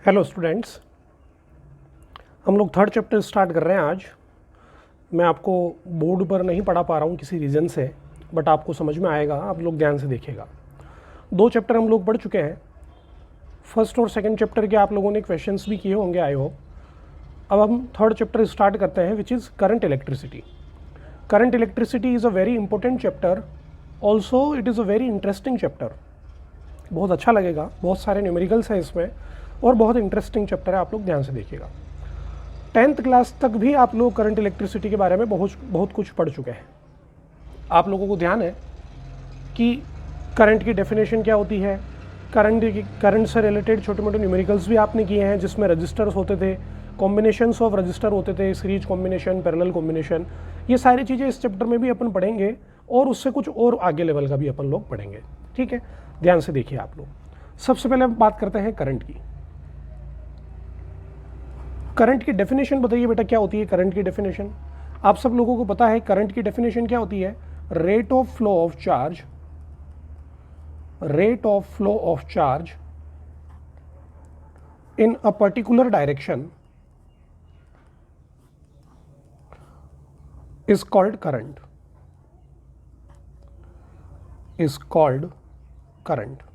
Hello students, हम लोग third chapter start कर रहे हैं आज। मैं आपको बोर्ड पर नहीं पढ़ा पा रहा हूँ किसी रीज़न से, बट आपको समझ में आएगा, आप लोग ध्यान से देखिएगा। 2 चैप्टर हम लोग पढ़ चुके हैं। फर्स्ट और सेकंड चैप्टर के आप लोगों ने क्वेश्चंस भी किए होंगे, आई होप। अब हम थर्ड चैप्टर स्टार्ट करते हैं, which is current electricity. Current electricity is a very important chapter, also it is a very interesting chapter. बहुत अच्छा लगेगा, बहुत सारे न्यूमेरिकल्स हैं इसमें और बहुत इंटरेस्टिंग चैप्टर है, आप लोग ध्यान से देखिएगा। 10th क्लास तक भी आप लोग करंट इलेक्ट्रिसिटी के बारे में बहुत कुछ पढ़ चुके हैं। आप लोगों को ध्यान है कि करंट की डेफिनेशन क्या होती है, करंट से रिलेटेड छोटे मोटे न्यूमेरिकल्स भी आपने किए हैं, जिसमें रजिस्टर्स होते थे, कॉम्बिनेशंस ऑफ रजिस्टर होते थे, सीरीज कॉम्बिनेशन, पैरेलल कॉम्बिनेशन। ये सारी चीज़ें इस चैप्टर में भी अपन पढ़ेंगे और उससे कुछ और आगे लेवल का भी अपन लोग पढ़ेंगे। ठीक है, ध्यान से देखिए आप लोग। सबसे पहले हम बात करते हैं करंट की। करंट की डेफिनेशन बताइए बेटा, क्या होती है करंट की डेफिनेशन? आप सब लोगों को पता है करंट की डेफिनेशन क्या होती है? Rate of flow of charge, rate of flow of charge in a particular direction is called current, is called current।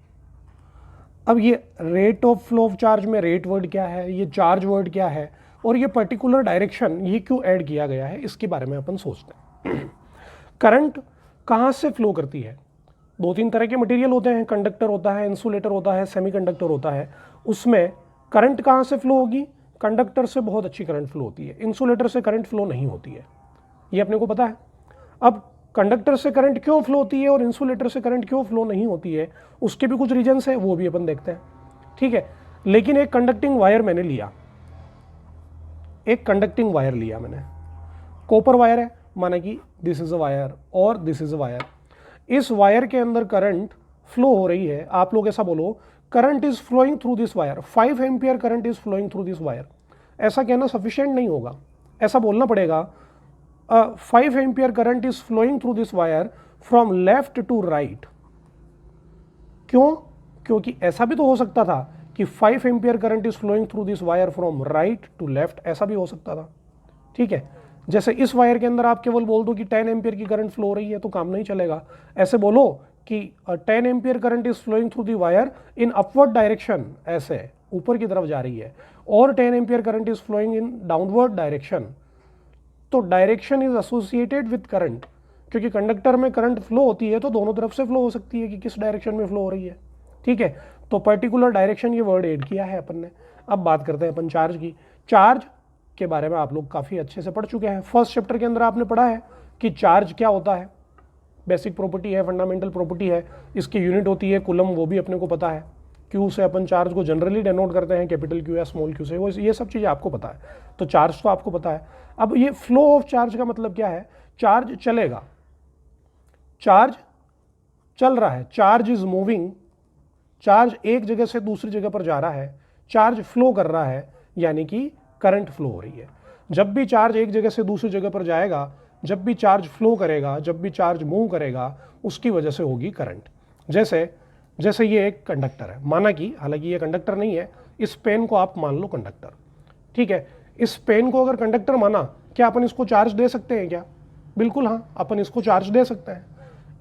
अब ये rate of flow of charge में रेट वर्ड क्या है, ये चार्ज वर्ड क्या है, और ये पर्टिकुलर डायरेक्शन ये क्यों ऐड किया गया है, इसके बारे में अपन सोचते हैं। करंट कहाँ से फ्लो करती है? 2-3 तरह के मटेरियल होते हैं, कंडक्टर होता है, इंसुलेटर होता है, सेमीकंडक्टर होता है। उसमें करंट कहाँ से फ्लो होगी? कंडक्टर से बहुत अच्छी करंट फ्लो होती है, इंसुलेटर से करंट फ्लो नहीं होती है, ये अपने को पता है। अब कंडक्टर से करंट क्यों फ्लो होती है और इंसुलेटर से करंट क्यों फ्लो नहीं होती है, उसके भी कुछ रीजंस है, वो भी अपन देखते हैं। ठीक है, लेकिन एक कंडक्टिंग वायर मैंने लिया, एक कंडक्टिंग वायर लिया मैंने, कॉपर वायर है, माना कि दिस इज अ वायर और दिस इज अ वायर। इस वायर के अंदर करंट फ्लो हो रही है, आप लोग ऐसा बोलो, current is flowing through this wire, 5 ampere current is flowing through this wire. ऐसा कहना सफिशिएंट नहीं होगा, ऐसा बोलना पड़ेगा 5 ampere current is flowing through this wire from left to right. क्यों? क्योंकि ऐसा भी तो हो सकता था कि 5 ampere current is flowing through this wire from right to left, ऐसा भी हो सकता था। ठीक है, जैसे इस वायर के अंदर आप केवल बोल दो कि 10 एम्पियर की करंट फ्लो हो रही है तो काम नहीं चलेगा। ऐसे बोलो कि 10 ampere current is flowing through the wire in upward direction, ऐसे ऊपर की तरफ जा रही है, और 10 ampere current is flowing in downward direction, तो direction is associated with current. क्योंकि कंडक्टर में करंट फ्लो होती है तो दोनों तरफ से फ्लो हो सकती है कि किस डायरेक्शन में फ्लो हो रही है। ठीक है, तो पर्टिकुलर डायरेक्शन ये वर्ड ऐड किया है अपन ने। अब बात करते हैं अपन चार्ज की। चार्ज के बारे में आप लोग काफ़ी अच्छे से पढ़ चुके हैं। फर्स्ट चैप्टर के अंदर आपने पढ़ा है कि चार्ज क्या होता है, बेसिक प्रॉपर्टी है, फंडामेंटल प्रॉपर्टी है, इसकी यूनिट होती है कूलम, वो भी अपने को पता है। क्यू से अपन चार्ज को जनरली डिनोट करते हैं, कैपिटल क्यू या स्मॉल क्यू से, वो ये सब चीज़ें आपको पता है। तो चार्ज तो आपको पता है। अब ये फ्लो ऑफ चार्ज का मतलब क्या है? चार्ज चलेगा, चार्ज चल रहा है, चार्ज इज मूविंग, चार्ज एक जगह से दूसरी जगह पर जा रहा है, चार्ज फ्लो कर रहा है, यानी कि करंट फ्लो हो रही है। जब भी चार्ज एक जगह से दूसरी जगह पर जाएगा, जब भी चार्ज फ्लो करेगा, जब भी चार्ज मूव करेगा, उसकी वजह से होगी करंट। जैसे ये एक कंडक्टर है, माना कि, हालांकि ये कंडक्टर नहीं है, इस पेन को आप मान लो कंडक्टर। ठीक है, इस पेन को अगर कंडक्टर माना, क्या अपन इसको चार्ज दे सकते हैं क्या? बिल्कुल हाँ, अपन इसको चार्ज दे सकते हैं।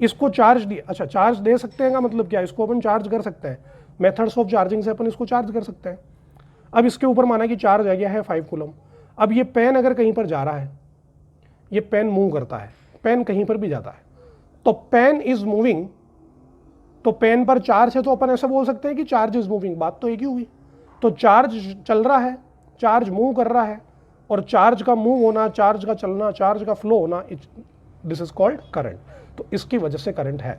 इसको चार्ज दिया, अच्छा चार्ज दे सकते हैं का मतलब क्या? इसको अपन चार्ज कर सकते हैं, मेथड्स ऑफ चार्जिंग से अपन इसको चार्ज कर सकते हैं। अब इसके ऊपर माना कि चार्ज आ गया है 5 कूलम। अब ये पेन अगर कहीं पर जा रहा है, ये पेन मूव करता है, पेन कहीं पर भी जाता है, तो पेन इज मूविंग, तो पेन पर चार्ज है, तो अपन ऐसा बोल सकते हैं कि चार्ज इज मूविंग, बात तो एक ही हुई। तो चार्ज चल रहा है, चार्ज मूव कर रहा है, और चार्ज का मूव होना, चार्ज का चलना, चार्ज का फ्लो होना, दिस इज कॉल्ड करंट। तो इसकी वजह से करंट है।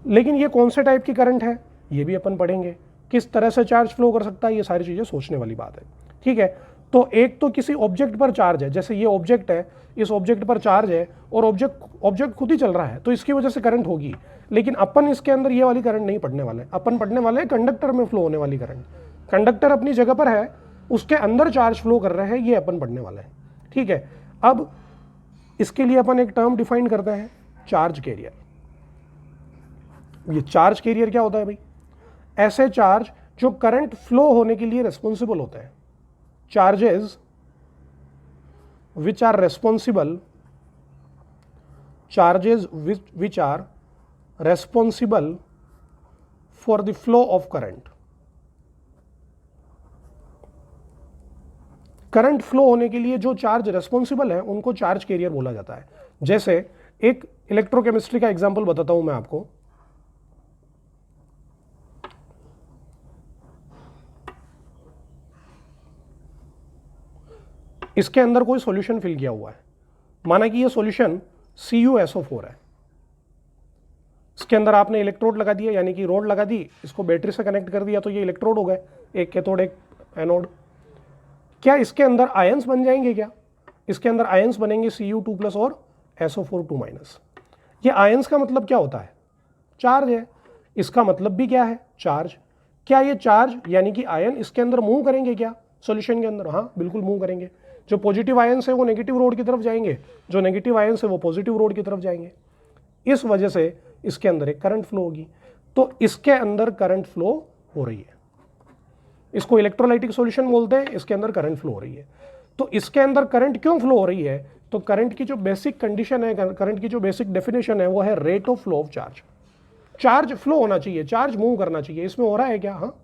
लेकिन ये कौन से टाइप की करंट है, ये भी अपन पढ़ेंगे। किस तरह से चार्ज फ्लो कर सकता है, ये सारी चीज़ें सोचने वाली बात है। ठीक है, तो एक तो किसी ऑब्जेक्ट पर चार्ज है, जैसे ये ऑब्जेक्ट है, इस ऑब्जेक्ट पर चार्ज है और ऑब्जेक्ट खुद ही चल रहा है, तो इसकी वजह से करंट होगी। लेकिन अपन इसके अंदर ये वाली करंट नहीं पढ़ने वाले, अपन पढ़ने वाले कंडक्टर में फ्लो होने वाली करंट। कंडक्टर अपनी जगह पर है, उसके अंदर चार्ज फ्लो कर रहे हैं, ये अपन पढ़ने वाले हैं। ठीक है, अब इसके लिए अपन एक टर्म डिफाइन करते हैं, चार्ज कैरियर। ये चार्ज कैरियर क्या होता है भाई? ऐसे चार्ज जो करंट फ्लो होने के लिए रेस्पॉन्सिबल होते हैं, charges which are responsible, charges which are responsible for the flow of current. Current flow होने के लिए जो चार्ज रेस्पॉन्सिबल है उनको चार्ज कैरियर बोला जाता है। जैसे एक इलेक्ट्रोकेमिस्ट्री का एग्जांपल बताता हूं मैं आपको। इसके अंदर कोई सॉल्यूशन फिल किया हुआ है, माना कि ये सॉल्यूशन CuSO4 है। इसके अंदर आपने इलेक्ट्रोड लगा दिया, यानी कि रोड लगा दी, इसको बैटरी से कनेक्ट कर दिया, तो ये इलेक्ट्रोड हो गए, एक कैथोड एक एनोड। क्या इसके अंदर आयंस बन जाएंगे? क्या इसके अंदर आयंस बनेंगे Cu2+ और SO4 ये आयंस का मतलब क्या होता है? चार्ज है। इसका मतलब भी क्या है? चार्ज। क्या ये चार्ज यानी कि आयन इसके अंदर मूव करेंगे क्या सॉल्यूशन के अंदर? हाँ, बिल्कुल मूव करेंगे। जो पॉजिटिव आयंस है वो नेगेटिव रोड की तरफ जाएंगे, जो नेगेटिव आयंस है वो पॉजिटिव रोड की तरफ जाएंगे। इस वजह से इसके अंदर एक करंट फ्लो होगी। तो इसके अंदर करंट फ्लो हो रही है, इसको इलेक्ट्रोलाइटिक सॉल्यूशन बोलते हैं, इसके अंदर करंट फ्लो हो रही है। तो इसके अंदर करंट क्यों फ्लो हो रही है? तो करंट की जो बेसिक कंडीशन है, करंट की जो बेसिक डेफिनेशन है वो है rate of flow of charge. Charge flow होना चाहिए, चार्ज मूव करना चाहिए। इसमें हो रहा है क्या? हाँ,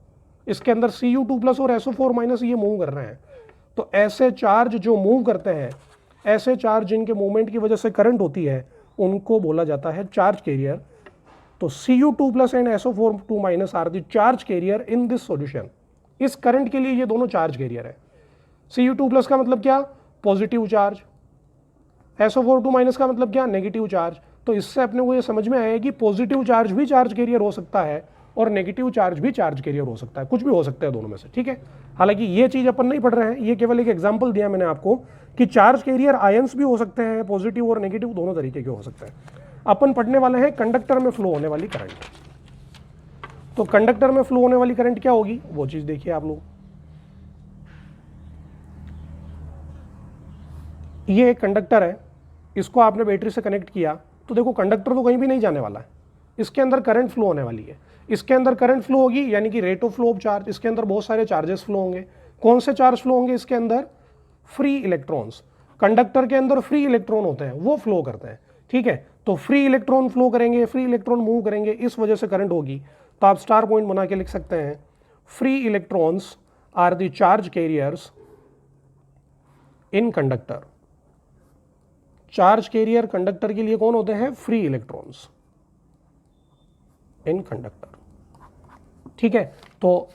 इसके अंदर Cu2+ और SO4- ये मूव कर रहे हैं। तो ऐसे चार्ज जो मूव करते हैं, ऐसे चार्ज जिनके मूवमेंट की वजह से करंट होती है, उनको बोला जाता है चार्ज कैरियर। तो Cu2+ and SO4- are the charge carrier in this solution. इस करंट के लिए ये दोनों चार्ज कैरियर है। Cu2+ का मतलब क्या? Positive charge. SO4- का मतलब क्या? Negative charge. तो इससे अपने को ये समझ में आया कि पॉजिटिव चार्ज भी चार्ज कैरियर हो सकता है और नेगेटिव चार्ज भी चार्ज कैरियर हो सकता है, कुछ भी हो सकता है दोनों में से, ठीक है। हालांकि ये चीज अपन नहीं पढ़ रहे हैं, ये केवल एक एग्जांपल दिया मैंने आपको कि चार्ज कैरियर आयंस भी हो सकते हैं, पॉजिटिव और नेगेटिव दोनों तरीके के हो सकते हैं। अपन पढ़ने वाले हैं कंडक्टर में फ्लो होने वाली करंट। तो कंडक्टर में फ्लो होने वाली करंट क्या होगी वो चीज देखिए आप लोग। ये एक कंडक्टर है, इसको आपने बैटरी से कनेक्ट किया, तो देखो कंडक्टर तो कहीं भी नहीं जाने वाला है, इसके अंदर करंट फ्लो होने वाली है। इसके अंदर करंट फ्लो होगी यानी कि rate of flow of charge. इसके अंदर बहुत सारे चार्जेस फ्लो होंगे। कौन से चार्ज फ्लो होंगे इसके अंदर? Free electrons. कंडक्टर के अंदर फ्री इलेक्ट्रॉन होते हैं, वो फ्लो करते हैं, ठीक है। तो फ्री इलेक्ट्रॉन फ्लो करेंगे, फ्री इलेक्ट्रॉन मूव करेंगे, इस वजह से करंट होगी। तो आप स्टार पॉइंट बना के लिख सकते हैं, free electrons are the charge carriers in conductor. Charge carrier conductor के लिए कौन होते हैं? फ्री इलेक्ट्रॉन्स इन कंडक्टर, ठीक है। तो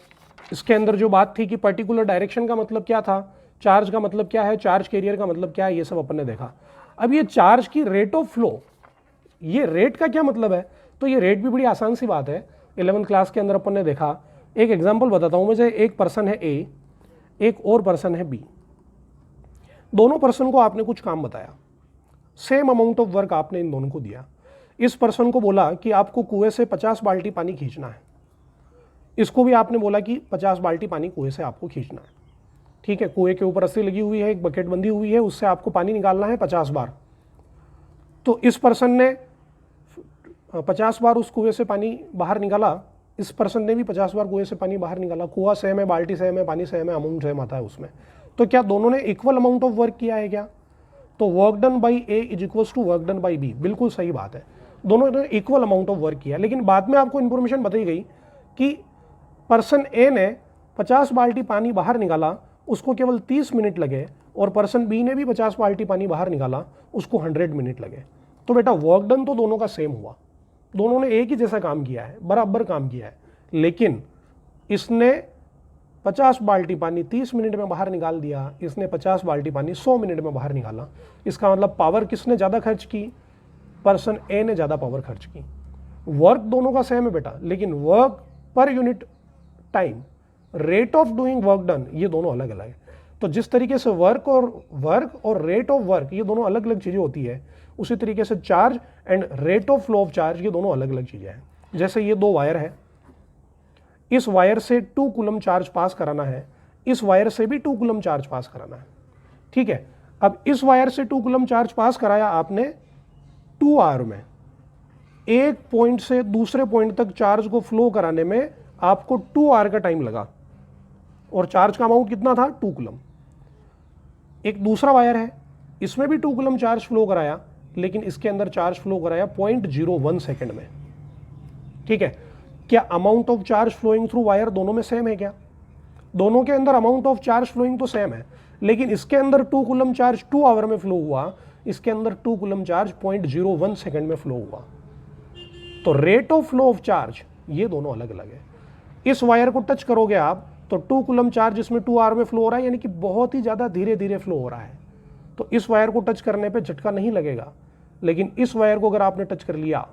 इसके अंदर जो बात थी कि पर्टिकुलर डायरेक्शन का मतलब क्या था, चार्ज का मतलब क्या है, चार्ज कैरियर का मतलब क्या है, ये सब अपन ने देखा। अब ये चार्ज की रेट ऑफ फ्लो, ये रेट का क्या मतलब है? तो ये रेट भी बड़ी आसान सी बात है, 11th क्लास के अंदर अपन ने देखा। एक एग्जांपल बताता हूं, मुझे एक पर्सन है ए, एक और पर्सन है बी। दोनों पर्सन को आपने कुछ काम बताया, सेम अमाउंट ऑफ वर्क आपने इन दोनों को दिया। इस पर्सन को बोला कि आपको कुएं से 50 बाल्टी पानी खींचना है, इसको भी आपने बोला कि 50 बाल्टी पानी कुएं से आपको खींचना है, ठीक है। कुएं के ऊपर रस्सी लगी हुई है, एक बकेट बंधी हुई है, उससे आपको पानी निकालना है 50 बार। तो इस पर्सन ने 50 बार उस कुएं से पानी बाहर निकाला, इस पर्सन ने भी 50 बार कुएं से पानी बाहर निकाला। कुआं सेम है, बाल्टी सेम है, पानी सेम है, अमाउंट सेम आता है उसमें। तो क्या दोनों ने इक्वल अमाउंट ऑफ वर्क किया है क्या? तो work done by A is equals to work done by B, बिल्कुल सही बात है, दोनों ने इक्वल अमाउंट ऑफ वर्क किया। लेकिन बाद में आपको इंफॉर्मेशन बताई गई कि पर्सन ए ने 50 बाल्टी पानी बाहर निकाला, उसको केवल 30 मिनट लगे, और पर्सन बी ने भी 50 बाल्टी पानी बाहर निकाला, उसको 100 मिनट लगे। तो बेटा वर्क डन तो दोनों का सेम हुआ, दोनों ने एक ही जैसा काम किया है, बराबर काम किया है। लेकिन इसने 50 बाल्टी पानी 30 मिनट में बाहर निकाल दिया, इसने 50 बाल्टी पानी 100 मिनट में बाहर निकाला। इसका मतलब पावर किसने ज़्यादा खर्च की? पर्सन ए ने ज़्यादा पावर खर्च की। वर्क दोनों का सेम है बेटा, लेकिन work per unit time, rate of doing work done, ये दोनों अलग अलग है। तो जिस तरीके से वर्क और रेट ऑफ वर्क ये दोनों अलग अलग चीज़ें होती है, उसी तरीके से charge and rate of flow of charge ये दोनों अलग अलग चीज़ें हैं। जैसे ये दो वायर है, इस वायर से 2 कूलम चार्ज पास कराना है, इस वायर से भी 2 कूलम चार्ज पास कराना है, ठीक है। अब इस वायर से 2 कूलम चार्ज पास कराया आपने 2 आवर में, एक पॉइंट से दूसरे पॉइंट तक चार्ज को फ्लो कराने में आपको 2 आवर का टाइम लगा और चार्ज का अमाउंट कितना था, 2 कूलम। एक दूसरा वायर है, इसमें भी 2 कूलम चार्ज फ्लो कराया, लेकिन इसके अंदर चार्ज फ्लो कराया 0.01 सेकेंड में। ठीक है, क्या amount of charge flowing through wire दोनों में सेम है क्या? दोनों के अंदर अमाउंट ऑफ चार्ज फ्लोइंग तो सेम है, लेकिन इसके अंदर 2 कूलम चार्ज 2 आवर में फ्लो हुआ, इसके अंदर 2 कूलम चार्ज 0.01 सेकेंड में फ्लो हुआ। तो rate of flow of charge ये दोनों अलग अलग है। इस वायर को टच करोगे आप तो 2 कूलम चार्ज इसमें 2 आवर में फ्लो हो रहा है, यानी कि बहुत ही ज़्यादा धीरे धीरे फ्लो हो रहा है। तो इस वायर को टच करने पे झटका नहीं लगेगा, लेकिन इस वायर को अगर आपने टच कर लिया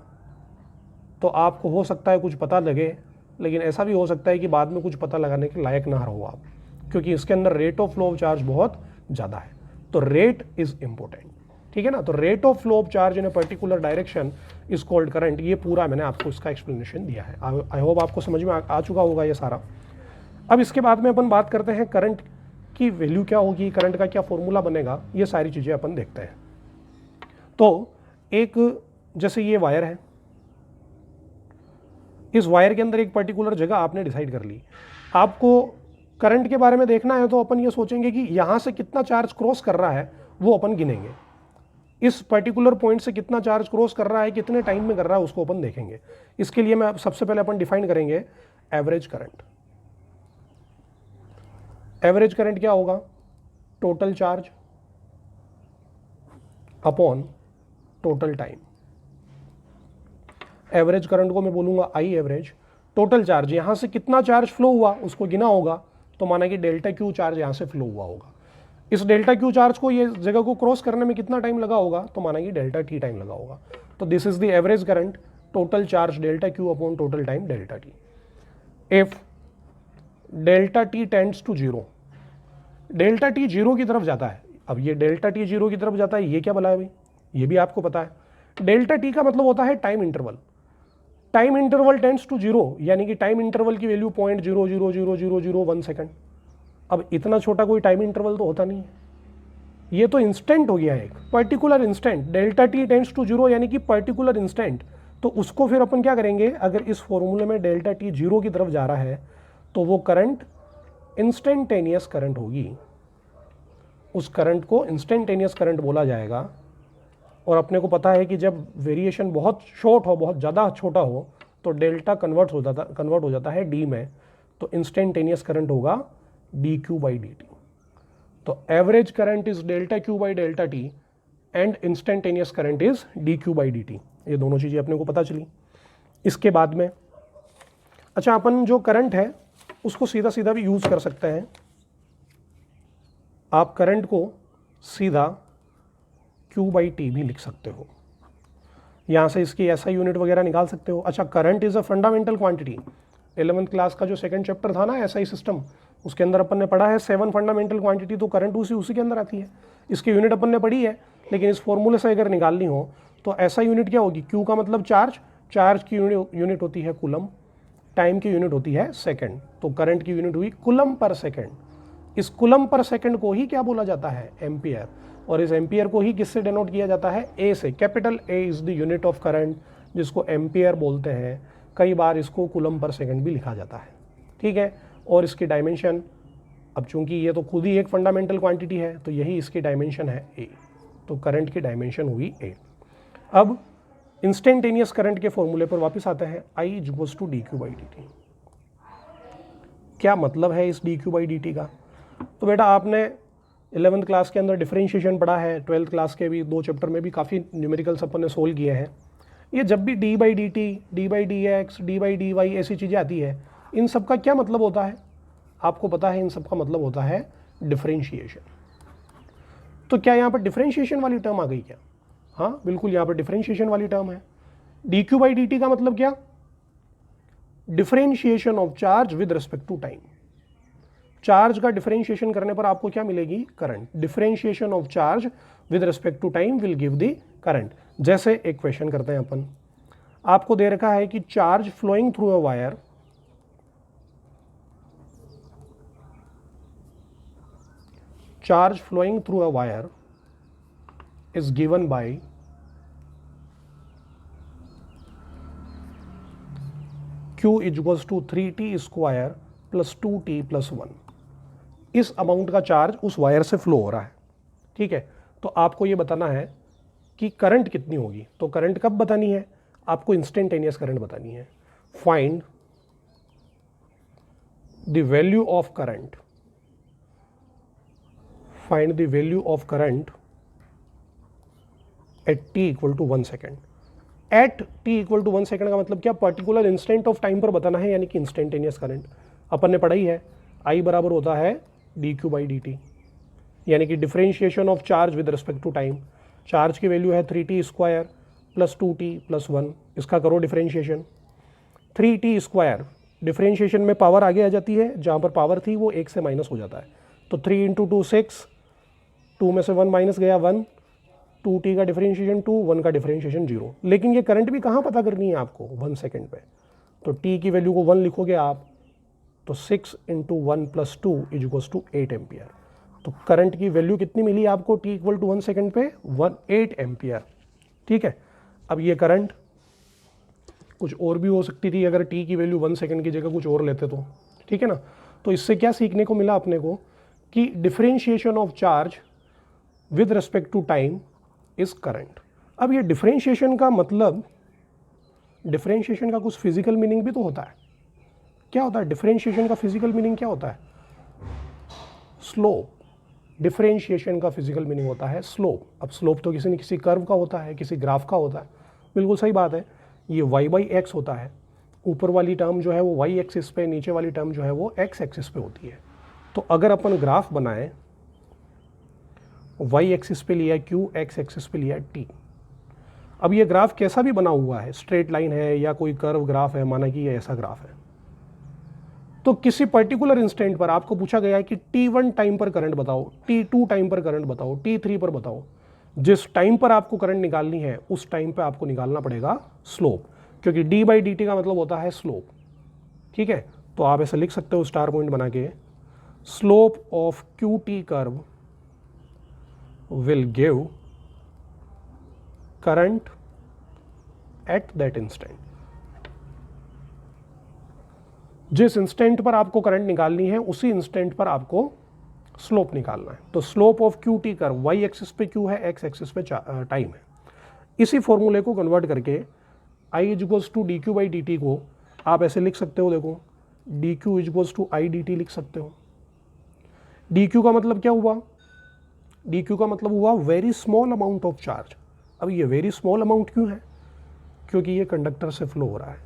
तो आपको हो सकता है कुछ पता लगे, लेकिन ऐसा भी हो सकता है कि बाद में कुछ पता लगाने के लायक ना रहो आप, क्योंकि इसके अंदर rate of flow of charge बहुत ज़्यादा है। तो रेट इज़ इंपॉर्टेंट, ठीक है ना। तो rate of flow of charge in a particular direction is called current. ये पूरा मैंने आपको इसका एक्सप्लेनेशन दिया है। आई होप आपको समझ में आ चुका होगा ये सारा। अब इसके बाद में अपन बात करते हैं करंट की वैल्यू क्या होगी, करंट का क्या फॉर्मूला बनेगा, ये सारी चीज़ें अपन देखते हैं। तो एक जैसे ये वायर है, इस वायर के अंदर एक पर्टिकुलर जगह आपने डिसाइड कर ली। आपको करंट के बारे में देखना है तो अपन ये सोचेंगे कि यहाँ से कितना चार्ज क्रॉस कर रहा है वो अपन गिनेंगे। इस पर्टिकुलर पॉइंट से कितना चार्ज क्रॉस कर रहा है, कितने टाइम में कर रहा है, उसको अपन देखेंगे। इसके लिए मैं सबसे पहले अपन डिफाइन करेंगे एवरेज करंट। एवरेज करंट क्या होगा, total charge upon total time. Average current को मैं बोलूंगा आई एवरेज। टोटल चार्ज, यहां से कितना चार्ज फ्लो हुआ उसको गिना होगा, तो माना कि डेल्टा क्यू चार्ज यहां से फ्लो हुआ होगा। इस डेल्टा क्यू चार्ज को, ये जगह को क्रॉस करने में कितना टाइम लगा होगा, तो माना कि डेल्टा टी टाइम लगा होगा। तो this is the average current, total charge delta Q upon total time delta T. If delta T tends to zero, delta T zero की तरफ जाता है। अब ये डेल्टा टी जीरो की तरफ जाता है, ये क्या बोला है भाई, ये भी आपको पता है। डेल्टा टी का मतलब होता है time interval. Time interval tends to zero, यानी कि टाइम इंटरवल की वैल्यू 0.0000001 सेकंड। अब इतना छोटा कोई टाइम इंटरवल तो होता नहीं है, ये तो इंस्टेंट हो गया है, एक particular instant. Delta T tends to zero यानी कि पर्टिकुलर इंस्टेंट। तो उसको फिर अपन क्या करेंगे, अगर इस फॉर्मूले में डेल्टा टी जीरो की तरफ जा रहा है तो वो करंट इंस्टेंटेनियस करंट होगी। उस करंट को इंस्टेंटेनियस करंट बोला जाएगा। और अपने को पता है कि जब वेरिएशन बहुत शॉर्ट हो, बहुत ज़्यादा छोटा हो, तो डेल्टा कन्वर्ट हो जाता है डी में, तो इंस्टेंटेनियस करंट होगा D Q by D T. तो average current is delta Q by delta T and instantaneous current is D Q by D T. ये दोनों चीज़ें अपने को पता चली। इसके बाद में अच्छा, अपन जो करंट है उसको सीधा सीधा भी यूज़ कर सकते हैं। आप करंट को सीधा Q बाई टी भी लिख सकते हो, यहाँ से इसकी ऐसा यूनिट वगैरह निकाल सकते हो। अच्छा, current is a fundamental quantity. 11th class का जो सेकंड चैप्टर था ना एसआई सिस्टम, उसके अंदर अपन ने पढ़ा है 7 फंडामेंटल क्वांटिटी, तो करंट उसी के अंदर आती है। इसकी यूनिट अपन ने पढ़ी है, लेकिन इस फॉर्मूले से अगर निकालनी हो तो ऐसा यूनिट क्या होगी, Q का मतलब चार्ज, चार्ज की यूनिट होती है कूलम, टाइम की यूनिट होती है सेकेंड, तो करंट की यूनिट हुई कूलम पर सेकेंड। इस कूलम पर सेकेंड को ही क्या बोला जाता है, एम्पियर। और इस एम्पियर को ही किससे डिनोट किया जाता है, ए से। Capital A is the unit of current, जिसको एम्पियर बोलते हैं। कई बार इसको कूलम पर सेकंड भी लिखा जाता है, ठीक है। और इसकी डायमेंशन, अब चूंकि ये तो खुद ही एक फंडामेंटल क्वांटिटी है, तो यही इसकी डायमेंशन है ए, तो करंट की डायमेंशन हुई ए। अब इंस्टेंटेनियस करंट के फॉर्मूले पर वापस आते हैं, I equals to D Q by D T. क्या मतलब है इस D Q by D T का, तो बेटा आपने 11th क्लास के अंदर डिफरेंशिएशन पढ़ा है, 12th क्लास के भी 2 चैप्टर में भी काफ़ी न्यूमेरिकल्स अपन ने सोल्व किए हैं। ये जब भी D by D T, D by D X, D by D Y ऐसी चीज़ें आती है, इन सब का क्या मतलब होता है, आपको पता है। इन सब का मतलब होता है डिफरेंशिएशन। तो क्या यहाँ पर डिफरेंशिएशन वाली टर्म आ गई क्या, हाँ बिल्कुल, यहाँ पर डिफरेंशिएशन वाली टर्म है। D Q by D T का मतलब क्या, differentiation of charge with respect to time. Charge का डिफरेंशिएशन करने पर आपको क्या मिलेगी, current. Differentiation of charge with respect to time will give the current. जैसे एक क्वेश्चन करते हैं अपन, आपको दे रखा है कि charge flowing through a wire is given by Q Q equals to 3t square plus 2t plus 1। इस अमाउंट का चार्ज उस वायर से फ्लो हो रहा है, ठीक है। तो आपको ये बताना है कि करंट कितनी होगी। तो करंट कब बतानी है, आपको इंस्टेंटेनियस करंट बतानी है। Find the value of current, find the value of current at t equal to 1 second. At t equal to 1 second का मतलब क्या, पर्टिकुलर इंस्टेंट ऑफ टाइम पर बताना है, यानी कि इंस्टेंटेनियस करंट। अपन ने पढ़ा ही है I बराबर होता है dq बाई dt, यानी कि differentiation of charge with respect to time. चार्ज की वैल्यू है 3t square plus 2t plus 1, इसका करो डिफरेंशिएशन। 3t स्क्वायर डिफरेंशिएशन में पावर आगे आ जाती है, जहाँ पर पावर थी वो 1 से माइनस हो जाता है। तो 3 इंटू 2 6, 2 में से 1 माइनस गया 1, 2t का डिफरेंशिएशन 2, 1 का डिफरेंशिएशन 0। लेकिन ये करंट भी कहाँ पता करनी है आपको, 1 सेकेंड पे। तो t की वैल्यू को 1 लिखोगे आप, तो 6 into 1 plus 2 equals to 8 ampere. तो करंट की वैल्यू कितनी मिली आपको t इक्वल टू 1 सेकेंड पे, 8 एम्पियर, ठीक है। अब ये करंट कुछ और भी हो सकती थी, अगर t की वैल्यू 1 सेकेंड की जगह कुछ और लेते तो, ठीक है ना। तो इससे क्या सीखने को मिला अपने को कि differentiation of charge with respect to time is current. अब ये डिफरेंशिएशन का मतलब, डिफरेंशिएशन का कुछ फिजिकल मीनिंग भी तो होता है। क्या होता है डिफरेंशिएशन का फिजिकल मीनिंग, क्या होता है, स्लोप। डिफरेंशिएशन का फिजिकल मीनिंग होता है स्लोप। अब स्लोप तो किसी न किसी कर्व का होता है, किसी ग्राफ का होता है, बिल्कुल सही बात है। ये y बाई एक्स होता है, ऊपर वाली टर्म जो है वो y एक्सिस पे, नीचे वाली टर्म जो है वो x एक्सिस पे होती है। तो अगर अपन ग्राफ बनाए, y एक्सिस पे लिया q, x एक्सिस पे लिया t। अब ये ग्राफ कैसा भी बना हुआ है, स्ट्रेट लाइन है या कोई कर्व ग्राफ है, माना कि ये ऐसा ग्राफ है, तो किसी पर्टिकुलर इंस्टेंट पर आपको पूछा गया है कि t1 टाइम पर करंट बताओ, t2 टाइम पर करंट बताओ, t3 पर बताओ। जिस टाइम पर आपको करंट निकालनी है उस टाइम पर आपको निकालना पड़ेगा स्लोप, क्योंकि d बाई dt का मतलब होता है स्लोप, ठीक है। तो आप ऐसे लिख सकते हो स्टार पॉइंट बना के, slope of QT curve will give current at that instant। जिस इंस्टेंट पर आपको करंट निकालनी है उसी इंस्टेंट पर आपको स्लोप निकालना है। तो slope of QT curve, y axis पे Q है, x एक्सिस पे टाइम है। इसी फॉर्मूले को कन्वर्ट करके I equals to D Q by D T को आप ऐसे लिख सकते हो, देखो D Q equals to I D T लिख सकते हो। डी क्यू का मतलब क्या हुआ, डी क्यू का मतलब हुआ very small amount of charge. अब ये वेरी स्मॉल अमाउंट क्यों है, क्योंकि ये कंडक्टर से फ्लो हो रहा है।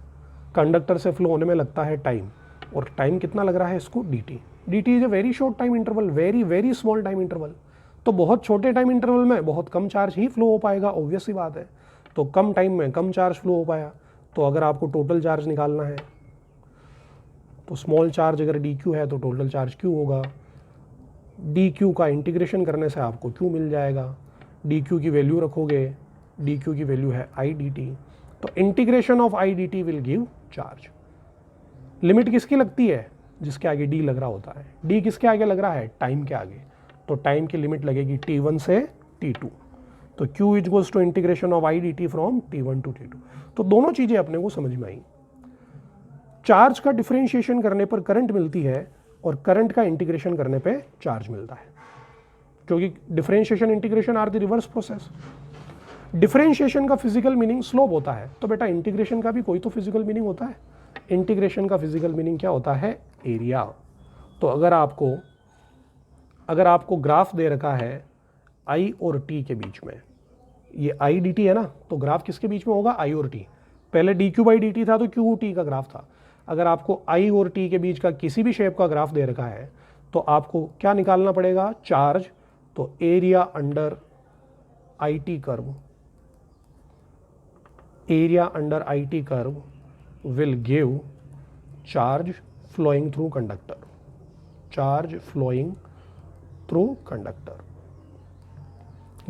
कंडक्टर से फ्लो होने में लगता है टाइम, और टाइम कितना लग रहा है इसको, D T. D T is a very short time interval, very very small time interval. तो बहुत छोटे टाइम इंटरवल में बहुत कम चार्ज ही फ्लो हो पाएगा, ऑब्वियस सी बात है। तो कम टाइम में कम चार्ज फ्लो हो पाया। तो अगर आपको टोटल चार्ज निकालना है तो स्मॉल चार्ज अगर डी क्यू है तो टोटल चार्ज क्यू होगा। डी क्यू का इंटीग्रेशन करने से आपको क्यू मिल जाएगा। डी क्यू की वैल्यू रखोगे, डी क्यू की वैल्यू है आई डी टी। तो integration of I D T will give charge. Limit किसकी लगती है, जिसके आगे डी लग रहा होता है। डी किसके आगे लग रहा है, टाइम के आगे। तो टाइम की लिमिट लगेगी t1 से t2। तो q equals to integration of I D T from t1 to t2। तो दोनों चीजें अपने को समझ में आई। चार्ज का डिफरेंशिएशन करने पर करंट मिलती है और करंट का इंटीग्रेशन करने पे चार्ज मिलता है, क्योंकि differentiation integration are the reverse process. Differentiation का फिजिकल मीनिंग स्लोप होता है, तो बेटा इंटीग्रेशन का भी कोई तो फिजिकल मीनिंग होता है। इंटीग्रेशन का फिजिकल मीनिंग क्या होता है, एरिया। तो अगर आपको ग्राफ दे रखा है I और T के बीच में, ये आई डी टी है ना, तो ग्राफ किसके बीच में होगा, I और T। पहले D Q by D T था तो क्यू टी का ग्राफ था। अगर आपको I और T के बीच का किसी भी शेप का ग्राफ दे रखा है तो आपको क्या निकालना पड़ेगा, चार्ज। तो area under I T curve, area under I T curve will give charge flowing through conductor, charge flowing through conductor.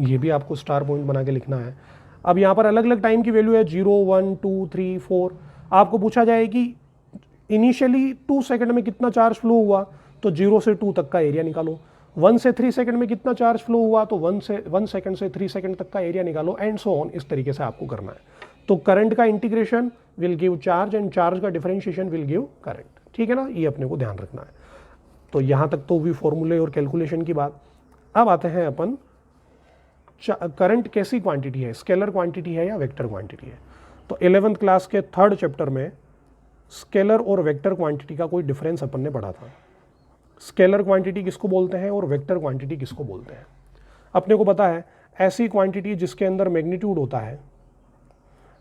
ये भी आपको स्टार पॉइंट बना के लिखना है। अब यहाँ पर अलग अलग टाइम की वैल्यू है, 0, 1, 2, 3, 4। आपको पूछा जाए कि इनिशियली 2 सेकंड में कितना चार्ज फ्लो हुआ, तो 0 से 2 तक का एरिया निकालो। 1 से 3 सेकंड में कितना चार्ज फ्लो हुआ, तो 1 सेकंड से 3 सेकंड तक का एरिया निकालो, एंड सो ऑन। इस तरीके से आपको करना है। तो करंट का integration will give charge and charge का डिफरेंशिएशन विल गिव करंट। ठीक है ना, ये अपने को ध्यान रखना है। तो यहाँ तक तो भी फॉर्मूले और कैलकुलेशन की बात। अब आते हैं अपन करंट कैसी क्वांटिटी है, स्केलर क्वांटिटी है या वेक्टर क्वांटिटी है। तो 11th क्लास के 3rd चैप्टर में स्केलर और वेक्टर क्वांटिटी का कोई डिफरेंस अपन ने पढ़ा था। स्केलर क्वांटिटी किसको बोलते हैं और वेक्टर क्वांटिटी किसको बोलते हैं। अपने को पता है ऐसी क्वांटिटी जिसके अंदर मैग्नीट्यूड होता है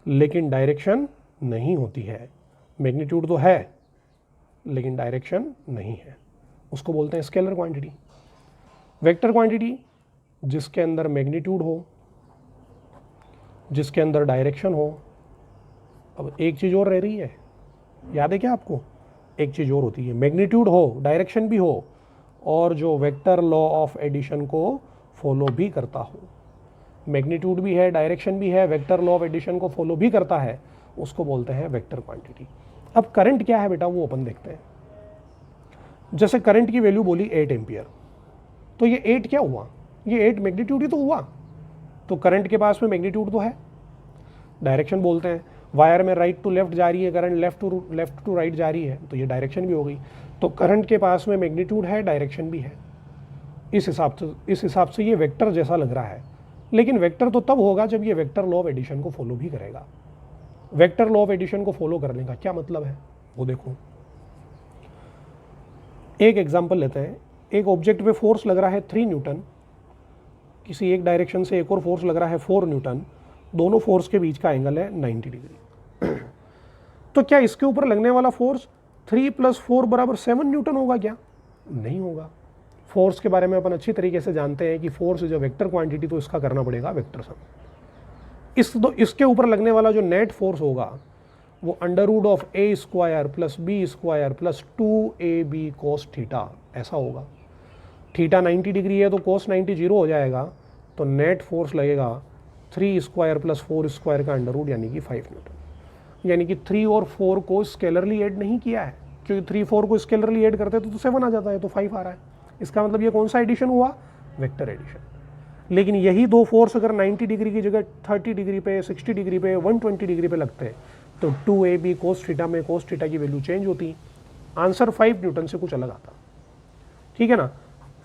लेकिन डायरेक्शन नहीं होती है। मैग्नीट्यूड तो है लेकिन डायरेक्शन नहीं है, उसको बोलते हैं स्केलर क्वांटिटी। वेक्टर क्वांटिटी जिसके अंदर मैग्नीट्यूड हो, जिसके अंदर डायरेक्शन हो। अब एक चीज़ और रह रही है, याद है क्या आपको, एक चीज़ और होती है, मैग्नीट्यूड हो, डायरेक्शन भी हो और जो वेक्टर लॉ ऑफ एडिशन को फॉलो भी करता हो। मैग्नीट्यूड भी है, डायरेक्शन भी है, वेक्टर लॉ ऑफ एडिशन को फॉलो भी करता है, उसको बोलते हैं वेक्टर क्वांटिटी। अब करंट क्या है बेटा, वो अपन देखते हैं। जैसे करंट की वैल्यू बोली 8 एम्पियर, तो ये 8 क्या हुआ, ये 8 मैग्नीट्यूड ही तो हुआ। तो करंट के पास में मैग्नीट्यूड तो है। डायरेक्शन बोलते हैं, वायर में राइट टू लेफ्ट जा रही है करंट, लेफ्ट टू राइट जा रही है, तो ये डायरेक्शन भी हो गई। तो करंट के पास में मैग्नीट्यूड है, डायरेक्शन भी है। इस हिसाब से ये वेक्टर जैसा लग रहा है। लेकिन वेक्टर तो तब होगा जब ये वेक्टर लॉ ऑफ एडिशन को फॉलो भी करेगा। वेक्टर लॉ ऑफ एडिशन को फॉलो करने का क्या मतलब है वो देखो। एक एग्जांपल लेते हैं। एक ऑब्जेक्ट पे फोर्स लग रहा है 3 न्यूटन, किसी एक डायरेक्शन से एक और फोर्स लग रहा है 4 न्यूटन, दोनों फोर्स के बीच का एंगल है 90 डिग्री। तो क्या इसके ऊपर लगने वाला फोर्स 3 + 4 = 7 न्यूटन होगा क्या? नहीं होगा। फोर्स के बारे में अपन अच्छी तरीके से जानते हैं कि force is a vector quantity, तो इसका करना पड़ेगा वेक्टर सम। इसके ऊपर लगने वाला जो नेट फोर्स होगा वो √(a² + b² + 2ab cos theta ऐसा होगा। थीटा 90 डिग्री है तो cos 90 0 हो जाएगा, तो नेट फोर्स लगेगा 3² + 4² का अंडर रूट यानी कि 5 न्यूटन। यानी कि 3 और 4 को स्केलरली ऐड नहीं किया है, क्योंकि 3 4 को स्केलरली ऐड करते तो 7 आ जाता है, तो 5 आ रहा है। इसका मतलब ये कौन सा एडिशन हुआ, वेक्टर एडिशन। लेकिन यही दो फोर्स अगर 90 डिग्री की जगह 30 डिग्री पे, 60 डिग्री पे, 120 डिग्री पे लगते हैं तो 2ab cos थीटा में cos थीटा की वैल्यू चेंज होती, आंसर 5 न्यूटन से कुछ अलग आता। ठीक है ना।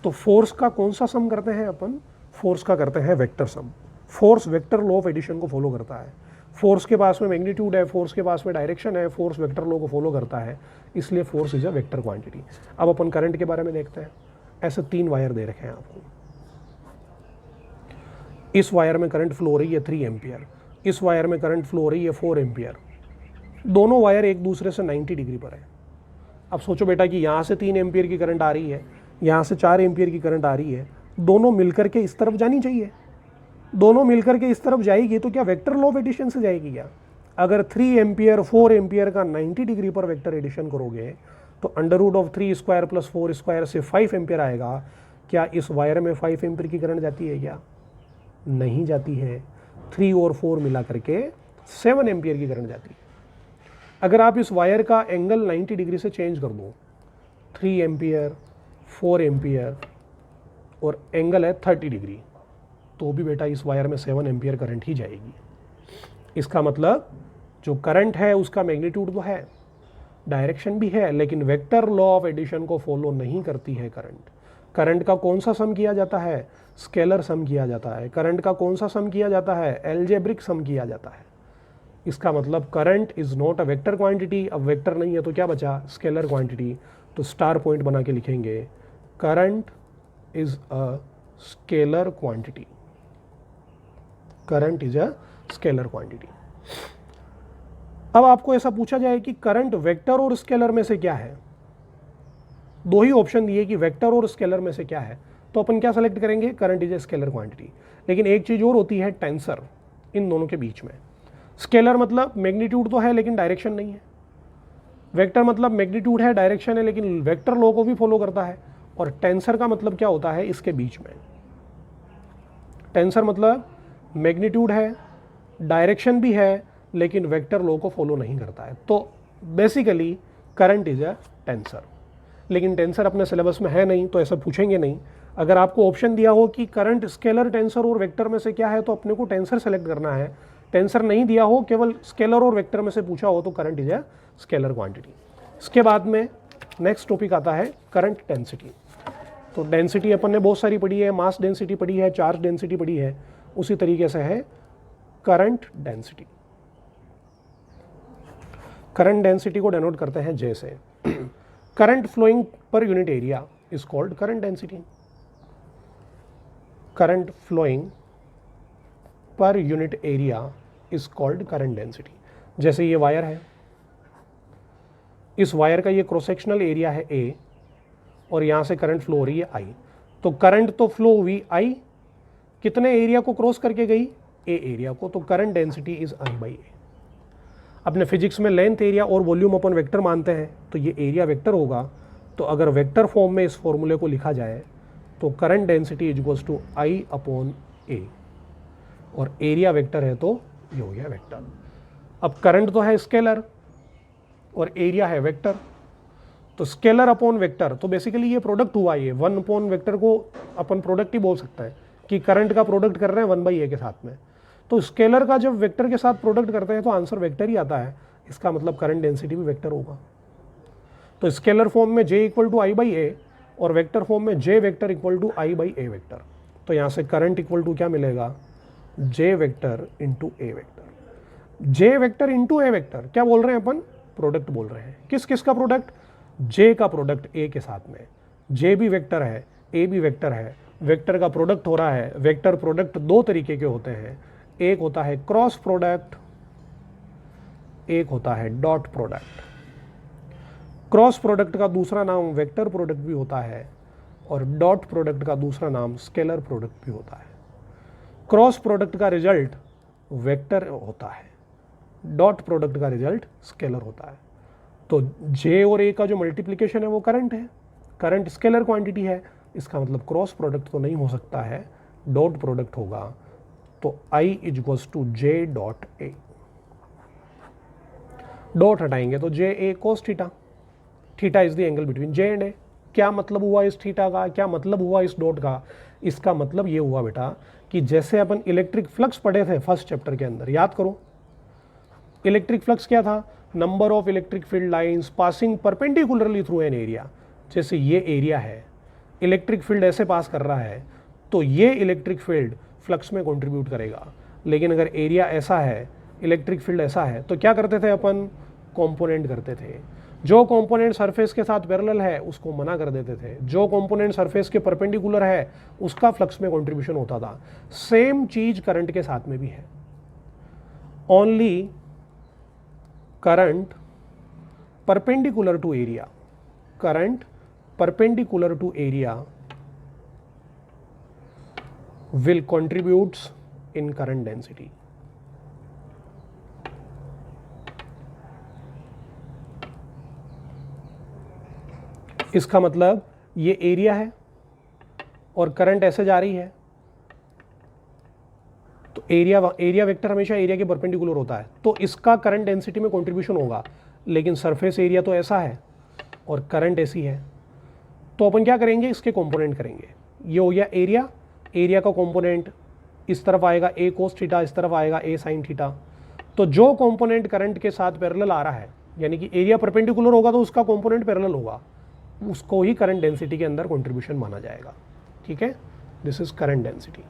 तो फोर्स का कौन सा सम करते हैं अपन, फोर्स का करते हैं vector sum. Force vector law of addition को फॉलो करता है। फोर्स के पास में मैग्नीट्यूड है, फोर्स के पास में डायरेक्शन है, फोर्स वेक्टर लॉ को फॉलो करता है, इसलिए force is a vector quantity. अब अपन करंट के बारे में देखते हैं। ऐसे 3 वायर दे रखे हैं आपको। इस वायर में करंट फ्लो हो रही है 3 एम्पियर, इस वायर में करंट फ्लो हो रही है 4 एम्पियर। दोनों वायर एक दूसरे से 90 डिग्री पर है। अब सोचो बेटा कि यहाँ से 3 एम्पियर की करंट आ रही है, यहाँ से 4 एम्पियर की करंट आ रही है, दोनों मिलकर के इस तरफ जानी चाहिए। दोनों मिलकर के इस तरफ जाएगी तो क्या वेक्टर लॉ ऑफ एडिशन से जाएगी क्या? अगर 3 एम्पियर 4 एम्पियर का 90 डिग्री पर वेक्टर एडिशन करोगे तो √3² + 4² से 5 एम्पियर आएगा। क्या इस वायर में 5 एम्पियर की करंट जाती है क्या? नहीं जाती है। 3 और 4 मिला करके 7 एम्पियर की करंट जाती है। अगर आप इस वायर का एंगल 90 डिग्री से चेंज कर दो, 3 एम्पियर 4 एम्पियर और एंगल है 30 डिग्री, तो भी बेटा इस वायर में 7 एम्पियर करंट ही जाएगी। इसका मतलब जो करंट है उसका मैग्नीट्यूड तो है, डायरेक्शन भी है, लेकिन वेक्टर लॉ ऑफ एडिशन को फॉलो नहीं करती है करंट। करंट का कौन सा सम किया जाता है, स्केलर सम किया जाता है। करंट का कौन सा सम किया जाता है, एल्जेब्रिक सम किया जाता है। इसका मतलब current is not a vector quantity. अब वेक्टर नहीं है तो क्या बचा, स्केलर क्वांटिटी। तो स्टार पॉइंट बना के लिखेंगे current is a scalar quantity. Current is a scalar quantity. अब आपको ऐसा पूछा जाए कि करंट वेक्टर और स्केलर में से क्या है, दो ही ऑप्शन दिए कि वेक्टर और स्केलर में से क्या है, तो अपन क्या सेलेक्ट करेंगे, current is a scalar quantity. लेकिन एक चीज और होती है, टेंसर इन दोनों के बीच में। स्केलर मतलब मैग्नीट्यूड तो है लेकिन डायरेक्शन नहीं है, वेक्टर मतलब मैग्नीट्यूड है डायरेक्शन है लेकिन वेक्टर लॉ को भी फॉलो करता है, और टेंसर का मतलब क्या होता है, इसके बीच में। टेंसर मतलब मैग्नीट्यूड है, डायरेक्शन भी है, लेकिन वेक्टर लॉ को फॉलो नहीं करता है। तो basically current is a tensor. लेकिन टेंसर अपने सिलेबस में है नहीं तो ऐसा पूछेंगे नहीं। अगर आपको ऑप्शन दिया हो कि करंट स्केलर टेंसर और वेक्टर में से क्या है, तो अपने को टेंसर सेलेक्ट करना है। टेंसर नहीं दिया हो, केवल स्केलर और वेक्टर में से पूछा हो, तो current is a scalar quantity. इसके बाद में नेक्स्ट टॉपिक आता है करंट डेंसिटी। तो डेंसिटी अपन ने बहुत सारी पढ़ी है, मास डेंसिटी पढ़ी है, चार्ज डेंसिटी पढ़ी है, उसी तरीके से है करंट डेंसिटी। करंट डेंसिटी को डेनोट करते हैं J से। Current flowing per unit area is called current density. Current flowing per unit area is called current density. जैसे ये वायर है, इस वायर का ये क्रॉस सेक्शनल एरिया है A और यहाँ से करंट फ्लो हो रही है I। तो करंट तो फ्लो हुई I, कितने एरिया को क्रॉस करके गई? A एरिया को। तो करंट डेंसिटी इज I/A। अपने फिजिक्स में लेंथ, एरिया और वॉल्यूम अपन वेक्टर मानते हैं, तो ये एरिया वेक्टर होगा। तो अगर वेक्टर फॉर्म में इस फॉर्मूले को लिखा जाए तो current density is equals to I/A, और एरिया वेक्टर है तो ये हो गया वेक्टर। अब करंट तो है स्केलर और एरिया है वेक्टर, तो स्केलर अपॉन वेक्टर, तो बेसिकली ये प्रोडक्ट हुआ। ये 1 अपॉन वेक्टर को अपन प्रोडक्ट ही बोल सकते हैं कि करंट का प्रोडक्ट कर रहे हैं 1/A के साथ में। तो स्केलर का जब वेक्टर के साथ प्रोडक्ट करते हैं तो आंसर वेक्टर ही आता है, इसका मतलब करंट डेंसिटी भी वेक्टर होगा। तो स्केलर फॉर्म में J इक्वल टू I/A और वेक्टर फॉर्म में J vector equal to I/A vector. तो यहाँ से करंट इक्वल टू क्या मिलेगा? J vector into A vector. J vector into A vector, क्या बोल रहे हैं अपन? प्रोडक्ट बोल रहे हैं। किस किस का प्रोडक्ट? J का प्रोडक्ट A के साथ में। J भी वेक्टर है, A भी वेक्टर है, वेक्टर का प्रोडक्ट हो रहा है। वेक्टर प्रोडक्ट दो तरीके के होते हैं, एक होता है क्रॉस प्रोडक्ट, एक होता है डॉट प्रोडक्ट। क्रॉस प्रोडक्ट का दूसरा नाम वेक्टर प्रोडक्ट भी होता है और डॉट प्रोडक्ट का दूसरा नाम स्केलर प्रोडक्ट भी होता है। क्रॉस प्रोडक्ट का रिजल्ट वेक्टर होता है, डॉट प्रोडक्ट का रिजल्ट स्केलर होता है। तो J और A का जो मल्टीप्लिकेशन है वो करंट है। करंट स्केलर क्वांटिटी है, इसका मतलब क्रॉस प्रोडक्ट तो नहीं हो सकता है, डॉट प्रोडक्ट होगा। तो I is equals to J dot A। Dot हटाएंगे तो J A cos theta. Theta is the angle between J and A। क्या मतलब हुआ इस थीटा का, क्या मतलब हुआ इस डॉट का? इसका मतलब ये हुआ बेटा कि जैसे अपन इलेक्ट्रिक फ्लक्स पढ़े थे फर्स्ट चैप्टर के अंदर, याद करो। इलेक्ट्रिक फ्लक्स क्या था? Number of electric field lines passing perpendicularly through an area. जैसे ये एरिया है, इलेक्ट्रिक फील्ड ऐसे पास कर रहा है, तो ये इलेक्ट्रिक फील्ड फ्लक्स में कंट्रीब्यूट करेगा। लेकिन अगर एरिया ऐसा है, इलेक्ट्रिक फील्ड ऐसा है, तो क्या करते थे अपन? कंपोनेंट करते थे। जो कंपोनेंट सरफेस के साथ पैरेलल है उसको मना कर देते थे, जो कंपोनेंट सरफेस के परपेंडिकुलर है उसका फ्लक्स में कंट्रीब्यूशन होता था। सेम चीज करंट के साथ में भी है। Only current perpendicular to area, current perpendicular to area will contributes in current density। इसका मतलब ये एरिया है और करंट ऐसे जा रही है, तो एरिया वेक्टर हमेशा एरिया के परपेंडिकुलर होता है, तो इसका करंट डेंसिटी में कंट्रीब्यूशन होगा। लेकिन सरफेस एरिया तो ऐसा है और करंट ऐसी है, तो अपन क्या करेंगे? इसके कंपोनेंट करेंगे। ये हो गया एरिया, एरिया का कंपोनेंट इस तरफ आएगा A cos थीटा, इस तरफ आएगा A sin थीटा। तो जो कंपोनेंट करंट के साथ पैरेलल आ रहा है, यानी कि एरिया परपेंडिकुलर होगा तो उसका कंपोनेंट पैरेलल होगा, उसको ही करंट डेंसिटी के अंदर कंट्रीब्यूशन माना जाएगा। ठीक है, दिस इज करंट डेंसिटी।